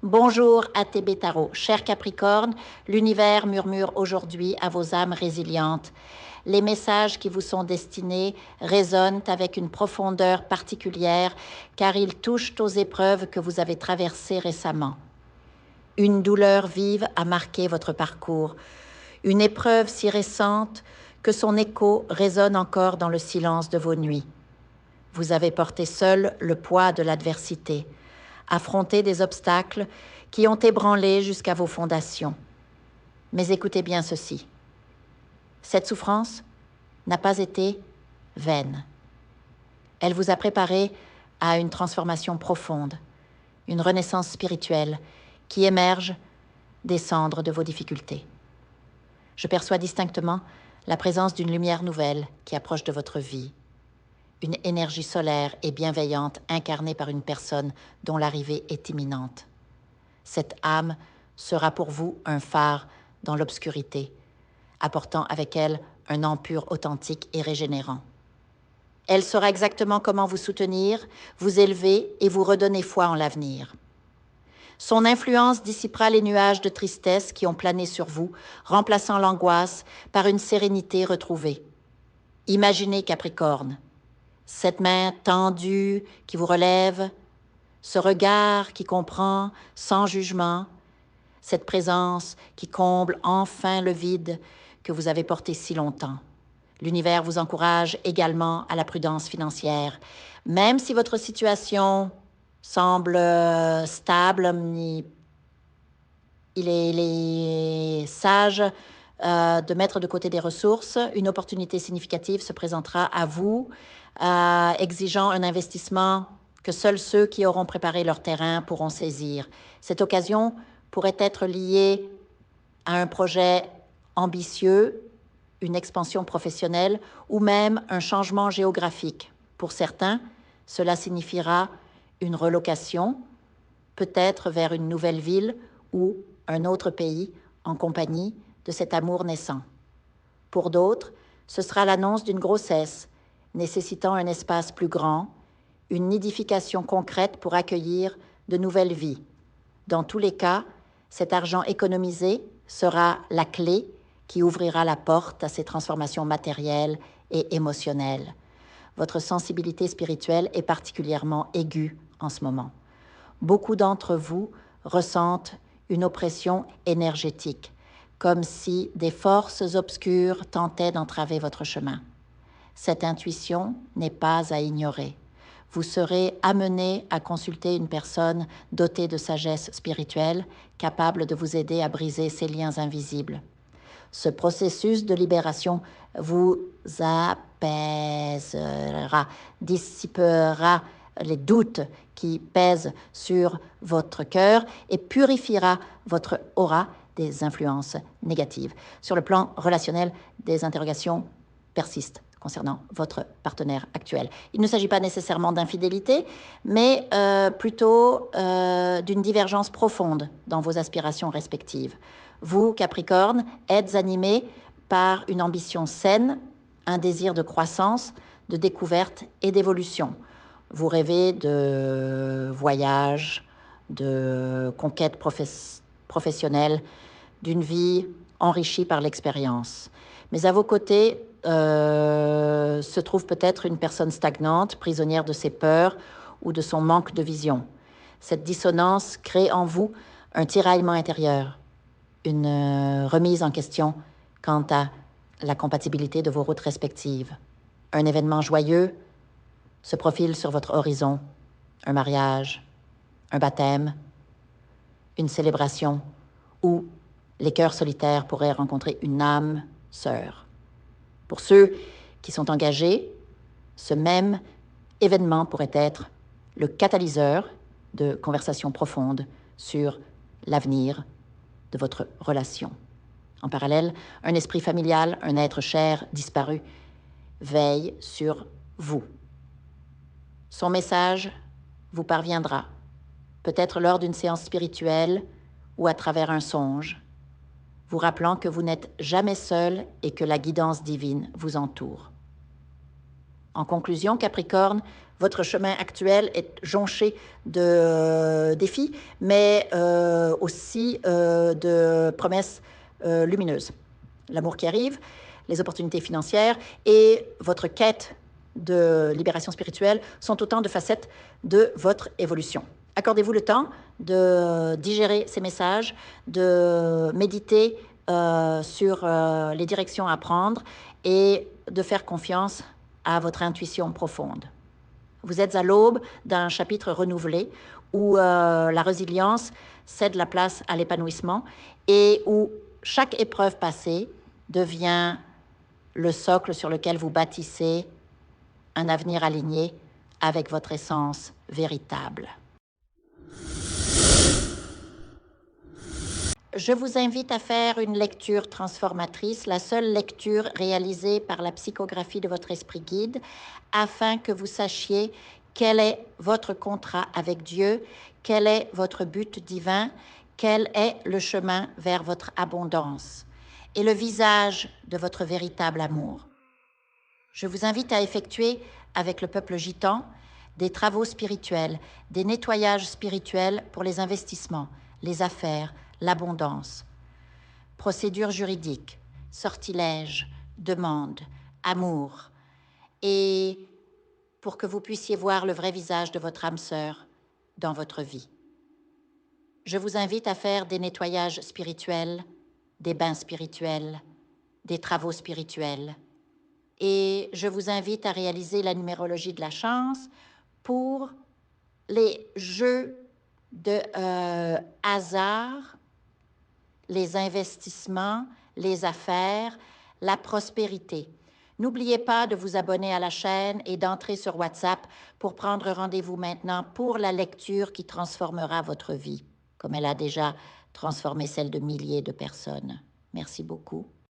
Bonjour à TB Tarot. Cher Capricorne, l'univers murmure aujourd'hui à vos âmes résilientes. Les messages qui vous sont destinés résonnent avec une profondeur particulière car ils touchent aux épreuves que vous avez traversées récemment. Une douleur vive a marqué votre parcours, une épreuve si récente que son écho résonne encore dans le silence de vos nuits. Vous avez porté seul le poids de l'adversité, affronté des obstacles qui ont ébranlé jusqu'à vos fondations. Mais écoutez bien ceci. Cette souffrance n'a pas été vaine. Elle vous a préparé à une transformation profonde, une renaissance spirituelle qui émerge des cendres de vos difficultés. Je perçois distinctement la présence d'une lumière nouvelle qui approche de votre vie, une énergie solaire et bienveillante incarnée par une personne dont l'arrivée est imminente. Cette âme sera pour vous un phare dans l'obscurité, apportant avec elle un empire authentique et régénérant. Elle saura exactement comment vous soutenir, vous élever et vous redonner foi en l'avenir. Son influence dissipera les nuages de tristesse qui ont plané sur vous, remplaçant l'angoisse par une sérénité retrouvée. Imaginez Capricorne, cette main tendue qui vous relève, ce regard qui comprend sans jugement, cette présence qui comble enfin le vide que vous avez porté si longtemps. L'univers vous encourage également à la prudence financière. Même si votre situation semble stable, il est sage de mettre de côté des ressources. Une opportunité significative se présentera à vous, exigeant un investissement que seuls ceux qui auront préparé leur terrain pourront saisir. Cette occasion pourrait être liée à un projet ambitieux, une expansion professionnelle ou même un changement géographique. Pour certains, cela signifiera une relocation, peut-être vers une nouvelle ville ou un autre pays en compagnie de cet amour naissant. Pour d'autres, ce sera l'annonce d'une grossesse nécessitant un espace plus grand, une nidification concrète pour accueillir de nouvelles vies. Dans tous les cas, cet argent économisé sera la clé qui ouvrira la porte à ces transformations matérielles et émotionnelles. Votre sensibilité spirituelle est particulièrement aiguë en ce moment. Beaucoup d'entre vous ressentent une oppression énergétique, comme si des forces obscures tentaient d'entraver votre chemin. Cette intuition n'est pas à ignorer. Vous serez amené à consulter une personne dotée de sagesse spirituelle, capable de vous aider à briser ces liens invisibles. Ce processus de libération vous apaisera, dissipera les doutes qui pèsent sur votre cœur et purifiera votre aura des influences négatives. Sur le plan relationnel, des interrogations persistent concernant votre partenaire actuel. Il ne s'agit pas nécessairement d'infidélité, mais plutôt d'une divergence profonde dans vos aspirations respectives. Vous, Capricorne, êtes animé par une ambition saine, un désir de croissance, de découverte et d'évolution. Vous rêvez de voyages, de conquêtes professionnelles, d'une vie enrichie par l'expérience. Mais à vos côtés se trouve peut-être une personne stagnante, prisonnière de ses peurs ou de son manque de vision. Cette dissonance crée en vous un tiraillement intérieur, une remise en question quant à la compatibilité de vos routes respectives. Un événement joyeux se profile sur votre horizon, un mariage, un baptême, une célébration où les cœurs solitaires pourraient rencontrer une âme sœur. Pour ceux qui sont engagés, ce même événement pourrait être le catalyseur de conversations profondes sur l'avenir de votre relation. En parallèle, un esprit familial, un être cher disparu, veille sur vous. Son message vous parviendra, peut-être lors d'une séance spirituelle ou à travers un songe, vous rappelant que vous n'êtes jamais seul et que la guidance divine vous entoure. En conclusion, Capricorne, votre chemin actuel est jonché de défis, mais aussi de promesses lumineuses. L'amour qui arrive, les opportunités financières et votre quête de libération spirituelle sont autant de facettes de votre évolution. Accordez-vous le temps de digérer ces messages, de méditer sur les directions à prendre et de faire confiance à votre intuition profonde. Vous êtes à l'aube d'un chapitre renouvelé où la résilience cède la place à l'épanouissement et où chaque épreuve passée devient le socle sur lequel vous bâtissez un avenir aligné avec votre essence véritable. Je vous invite à faire une lecture transformatrice, la seule lecture réalisée par la psychographie de votre esprit guide, afin que vous sachiez quel est votre contrat avec Dieu, quel est votre but divin, quel est le chemin vers votre abondance et le visage de votre véritable amour. Je vous invite à effectuer avec le peuple gitan des travaux spirituels, des nettoyages spirituels pour les investissements, les affaires, l'abondance, procédures juridiques, sortilèges, demandes, amour, et pour que vous puissiez voir le vrai visage de votre âme sœur dans votre vie. Je vous invite à faire des nettoyages spirituels, des bains spirituels, des travaux spirituels, et je vous invite à réaliser la numérologie de la chance pour les jeux de hasard, les investissements, les affaires, la prospérité. N'oubliez pas de vous abonner à la chaîne et d'entrer sur WhatsApp pour prendre rendez-vous maintenant pour la lecture qui transformera votre vie, comme elle a déjà transformé celle de milliers de personnes. Merci beaucoup.